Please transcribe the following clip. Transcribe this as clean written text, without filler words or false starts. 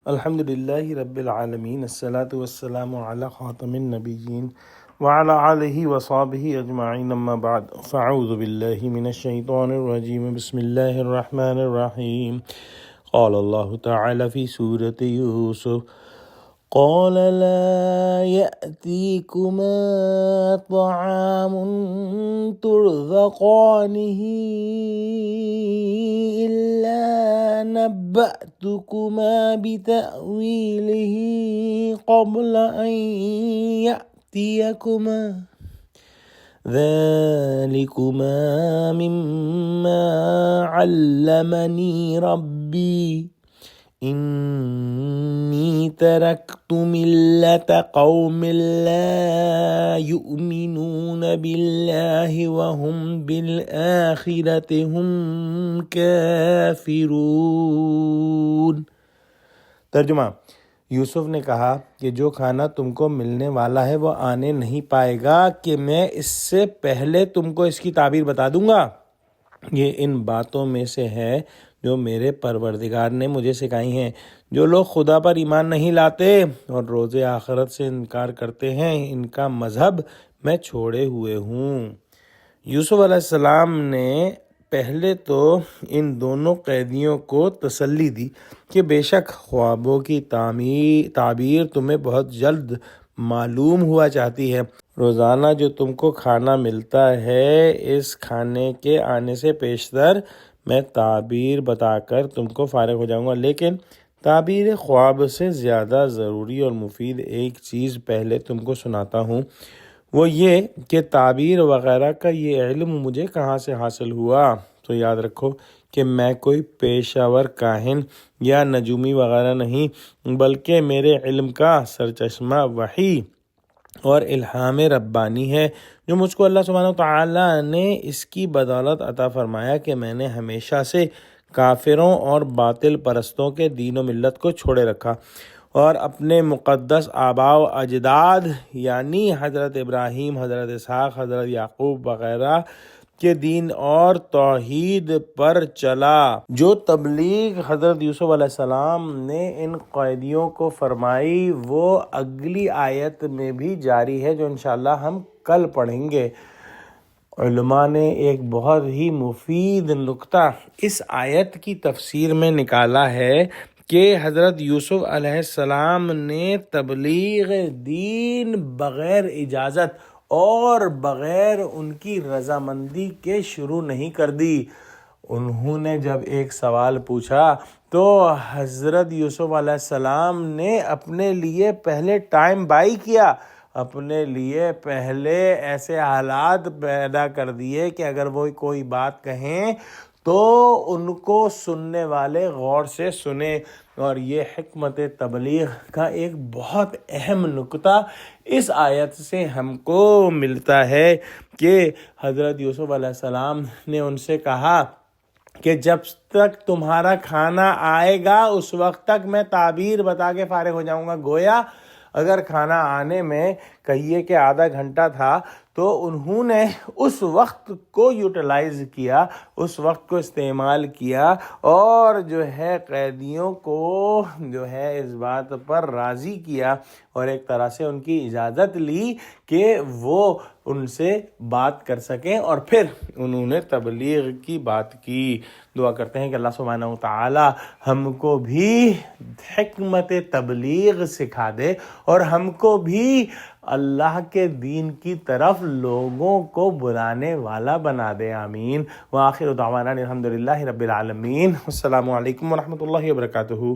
الحمد للہ رب العالمین، الصلاة والسلام علی خاتم النبیین وعلی آلہ وصحبہ اجمعین، اما بعد فاعوذ باللہ من الشیطان الرجیم، بسم اللہ الرحمن الرحیم۔ قال اللہ تعالی فی سورة یوسف قال لا يأتيكما طعام ترزقانه إلا نبأتكما بتأويله قبل أن يأتيكما ذلكما مما علمني ربي إني تركت ملة قوم لا يؤمنون بالله وهم بالآخرة هم كافرون۔ ترجمہ: یوسف نے کہا کہ جو کھانا تم کو ملنے والا ہے وہ آنے نہیں پائے گا کہ میں اس سے پہلے تم کو اس کی تعبیر بتا دوں گا۔ یہ ان باتوں میں سے ہے جو میرے پروردگار نے مجھے سکھائی ہیں۔ جو لوگ خدا پر ایمان نہیں لاتے اور روز آخرت سے انکار کرتے ہیں، ان کا مذہب میں چھوڑے ہوئے ہوں۔ یوسف علیہ السلام نے پہلے تو ان دونوں قیدیوں کو تسلی دی کہ بے شک خوابوں کی تعبیر تمہیں بہت جلد معلوم ہوا چاہتی ہے۔ روزانہ جو تم کو کھانا ملتا ہے، اس کھانے کے آنے سے پیشتر میں تعبیر بتا کر تم کو فارغ ہو جاؤں گا، لیکن تعبیر خواب سے زیادہ ضروری اور مفید ایک چیز پہلے تم کو سناتا ہوں، وہ یہ کہ تعبیر وغیرہ کا یہ علم مجھے کہاں سے حاصل ہوا۔ تو یاد رکھو کہ میں کوئی پیشہ ور کاہن یا نجومی وغیرہ نہیں، بلکہ میرے علم کا سرچشمہ وحی اور الہام ربانی ہے، جو مجھ کو اللہ سبحانہ وتعالی نے اس کی بدولت عطا فرمایا کہ میں نے ہمیشہ سے کافروں اور باطل پرستوں کے دین و ملت کو چھوڑے رکھا اور اپنے مقدس آباء و اجداد یعنی حضرت ابراہیم، حضرت اسحاق، حضرت یعقوب وغیرہ کے دین اور توحید پر چلا۔ جو تبلیغ حضرت یوسف علیہ السلام نے ان قیدیوں کو فرمائی وہ اگلی آیت میں بھی جاری ہے، جو انشاءاللہ ہم کل پڑھیں گے۔ علماء نے ایک بہت ہی مفید نکتہ اس آیت کی تفسیر میں نکالا ہے کہ حضرت یوسف علیہ السلام نے تبلیغ دین بغیر اجازت اور بغیر ان کی رضامندی کے شروع نہیں کر دی۔ انہوں نے جب ایک سوال پوچھا تو حضرت یوسف علیہ السلام نے اپنے لیے پہلے ٹائم بائی کیا، اپنے لیے پہلے ایسے حالات پیدا کر دیے کہ اگر وہ کوئی بات کہیں تو ان کو سننے والے غور سے سنیں۔ اور یہ حکمت تبلیغ کا ایک بہت اہم نکتہ اس آیت سے ہم کو ملتا ہے کہ حضرت یوسف علیہ السلام نے ان سے کہا کہ جب تک تمہارا کھانا آئے گا اس وقت تک میں تعبیر بتا کے فارغ ہو جاؤں گا۔ گویا اگر کھانا آنے میں کہیے کہ آدھا گھنٹہ تھا تو انہوں نے اس وقت کو یوٹیلائز کیا، اس وقت کو استعمال کیا اور جو ہے قیدیوں کو جو ہے اس بات پر راضی کیا اور ایک طرح سے ان کی اجازت لی کہ وہ ان سے بات کر سکیں، اور پھر انہوں نے تبلیغ کی بات کی۔ دعا کرتے ہیں کہ اللہ سبحانہ وتعالی ہم کو بھی حکمت تبلیغ سکھا دے اور ہم کو بھی اللہ کے دین کی طرف لوگوں کو بلانے والا بنا دے، آمین۔ وآخر دعوانا الحمدللہ رب العالمین۔ السلام علیکم ورحمۃ اللہ وبرکاتہ۔